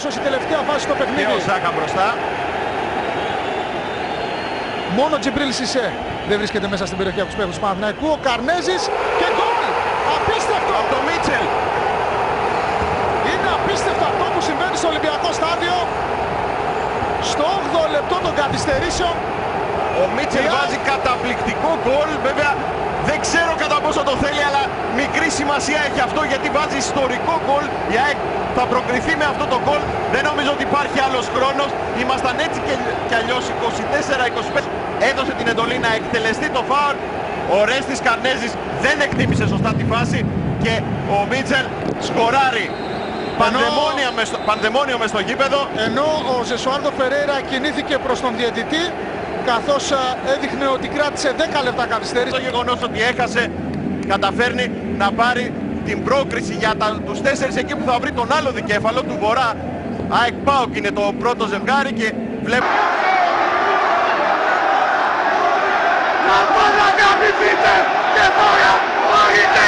Η τελευταία φάση στο παιχνίδι. Και ο Σάκα μπροστά. Μόνο Τζιμπρίλ Σισέ δεν βρίσκεται μέσα στην περιοχή από τους παίκτες του Παναθηναϊκού. Ο Καρνέζης και γκολ! Απίστευτο! Από το Μίτσελ. Είναι απίστευτο αυτό που συμβαίνει στο Ολυμπιακό στάδιο. Στο 8ο λεπτό των καθυστερήσεων. Ο Μίτσελ βάζει καταπληκτικό γκολ. Βέβαια δεν ξέρω κατά πόσο το θέλει, αλλά μικρή σημασία έχει αυτό γιατί βάζει ιστορικό γκολ. Η ΑΕΚ θα προκριθεί με αυτό το γκολ. Δεν νομίζω ότι υπάρχει άλλος χρόνος. Ήμασταν έτσι και αλλιώς 24-25. Έδωσε την εντολή να εκτελεστεί το φάουλ. Ο Ρέστης Καρνέζης δεν εκτίμησε σωστά τη φάση και ο Μίτσελ σκοράρει. Πανδαιμόνιο μες στο γήπεδο. Ενώ ο Ζεσουάρντο Φερέιρα κινήθηκε προς τον διαιτητή, καθώς έδειχνε ότι κράτησε 10 λεπτά καθυστέρηση. Το γεγονός ότι έχασε καταφέρνει να πάρει την πρόκριση για τους 4 εκεί που θα βρει τον άλλο δικέφαλο του Βορρά. ΑΕΚ ΠΑΟΚ είναι το πρώτο ζευγάρι και βλέπω... Να παρακαμηθείτε και τώρα μπορείτε